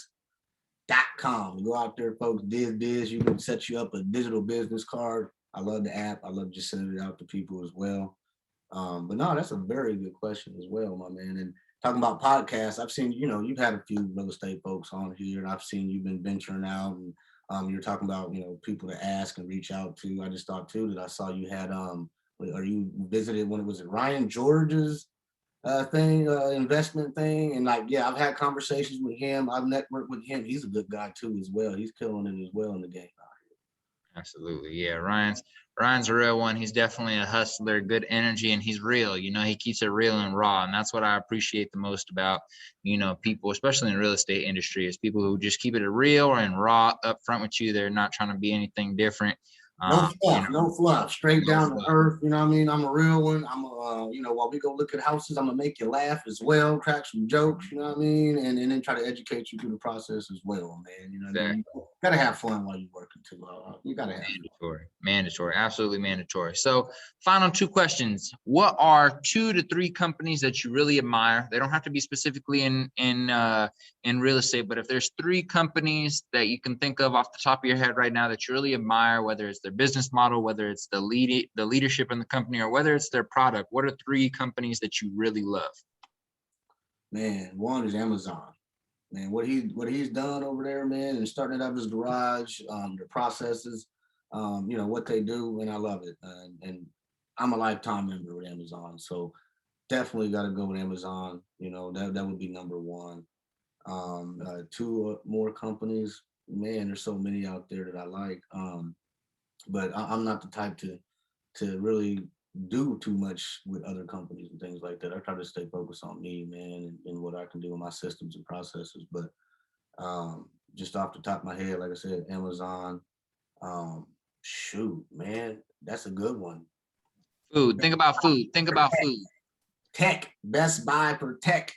B: You go out there, folks, DizBiz. You can set you up a digital business card. I love the app. I love just sending it out to people as well. But no, that's a very good question as well, my man. And talking about podcasts, I've seen, you've had a few real estate folks on here, and I've seen you've been venturing out, and you're talking about, people to ask and reach out to. I just thought too that I saw you had, or you visited when it was Ryan George's thing, investment thing. And like, yeah, I've had conversations with him. I've networked with him. He's a good guy too, as well. He's killing it as well in the game.
A: Absolutely. Yeah. Ryan's a real one. He's definitely a hustler, good energy, and he's real. He keeps it real and raw. And that's what I appreciate the most about, people, especially in the real estate industry, is people who just keep it real and raw up front with you. They're not trying to be anything different.
B: No fluff, no fluff, straight down to earth. You know what I mean? I'm a real one. I'm a, while we go look at houses, I'm gonna make you laugh as well, crack some jokes, you know what I mean? And then try to educate you through the process as well, man. You know what I mean? You gotta have fun while you're working too. You gotta have
A: mandatory, absolutely mandatory. So final 2 questions. What are 2 to 3 companies that you really admire? They don't have to be specifically in real estate, but if there's 3 companies that you can think of off the top of your head right now that you really admire, whether it's their business model, whether it's the leadership in the company, or whether it's their product, what are 3 companies that you really love?
B: Man, one is Amazon. Man, what he's done over there, man, and starting out his garage, the processes, what they do, and I love it. And I'm a lifetime member with Amazon, so definitely got to go with Amazon. That would be number one. 2 more companies, man. There's so many out there that I like. But I'm not the type to really do too much with other companies and things like that. I try to stay focused on me, man, and what I can do in my systems and processes. But just off the top of my head, like I said, Amazon. Shoot, man, that's a good one.
A: Food. Think about food. Think about food.
B: Tech, Best Buy for tech.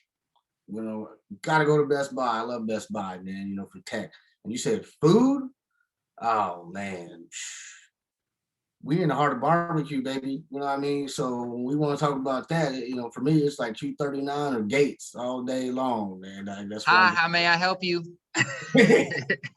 B: You know, gotta go to Best Buy. I love Best Buy, man, you know, for tech. And you said food? Oh man. We in the heart of barbecue, baby. You know what I mean? So when we want to talk about that, you know, for me, it's like 239 or Gates all day long, man. That's where
A: Hi,
B: I'm.
A: how may I help you?
B: They're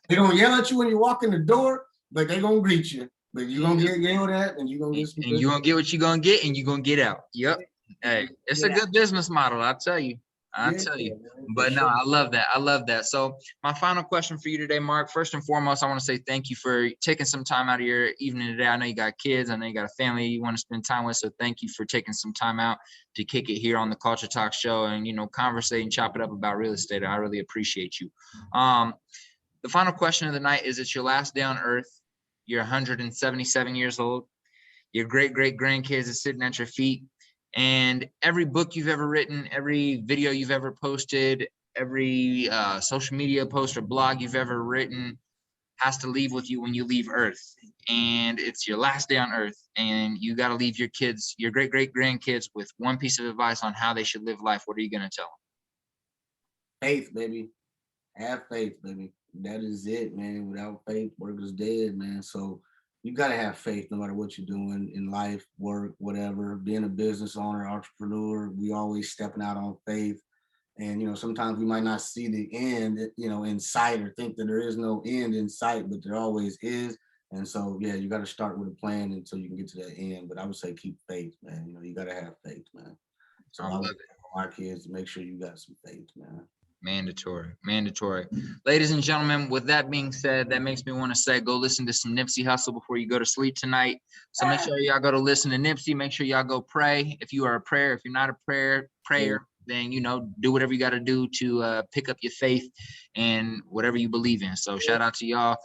B: gonna yell at you when you walk in the door, but they're gonna greet you. But you're gonna get yelled at and you're gonna get some
A: And you're gonna get what you're gonna get, and you're gonna get out. Yep. Hey, it's a good business model, I tell you. I tell you. But no, I love that. I love that. So my final question for you today, Marc, first and foremost, I want to say thank you for taking some time out of your evening today. I know you got kids. I know you got a family you want to spend time with. So thank you for taking some time out to kick it here on the Culture Talk Show and, you know, conversate and chop it up about real estate. I really appreciate you. The final question of the night is, it's your last day on earth. You're 177 years old. Your great-great-grandkids are sitting at your feet. And every book you've ever written, every video you've ever posted, every social media post or blog you've ever written has to leave with you when you leave Earth. And it's your last day on Earth. And you got to leave your kids, your great-great-grandkids, with one piece of advice on how they should live life. What are you going to tell them?
B: Faith, baby. Have faith, baby. That is it, man. Without faith, work is dead, man. So you got to have faith no matter what you're doing in life, work, whatever. Being a business owner, entrepreneur, we always stepping out on faith. And, you know, sometimes we might not see the end, you know, in sight, or think that there is no end in sight, but there always is. And so, yeah, you got to start with a plan until you can get to that end. But I would say keep faith, man. You know, you got to have faith, man. So I would tell my kids to make sure you got some faith, man.
A: Mandatory. Ladies and gentlemen, with that being said, that makes me want to say, go listen to some Nipsey Hussle before you go to sleep tonight. So make sure y'all go to listen to Nipsey. Make sure y'all go pray. If you are a prayer, if you're not a prayer, then, you know, do whatever you got to do to pick up your faith and whatever you believe in. So shout out to y'all.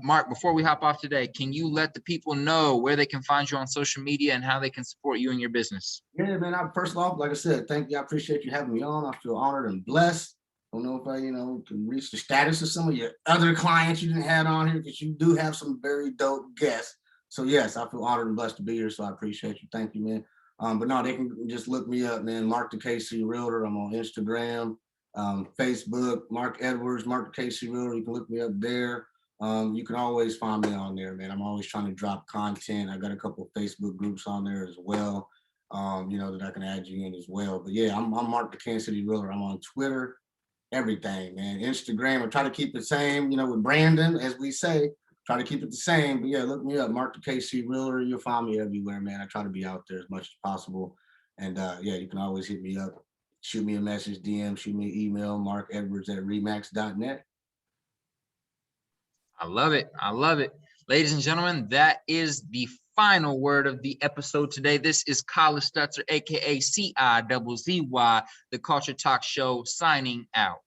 A: Marc, before we hop off today, can you let the people know where they can find you on social media and how they can support you in your business?
B: Yeah, man. First off, like I said, thank you. I appreciate you having me on. I feel honored and blessed. I don't know if I, you know, can reach the status of some of your other clients you didn't have on here, because you do have some very dope guests. So yes, I feel honored and blessed to be here. So I appreciate you. Thank you, man. But no, they can just look me up, man. Marc the KC Realtor. I'm on Instagram, Facebook, Marc Edwards, Marc the KC Realtor. You can look me up there. You can always find me on there, man. I'm always trying to drop content. I got a couple of Facebook groups on there as well, you know, that I can add you in as well. But yeah, I'm Marc the Kansas City Realtor. I'm on Twitter, everything, man. Instagram, I try to keep it same, you know, with Brandon, as we say, try to keep it the same. But yeah, look me up, Marc the KC Realtor. You'll find me everywhere, man. I try to be out there as much as possible. And yeah, you can always hit me up, shoot me a message, DM, shoot me an email, markedwards@remax.net.
A: I love it. Ladies and gentlemen, that is the final word of the episode today. This is Colin Stutzer, aka CIZZY, the Culture Talk Show, signing out.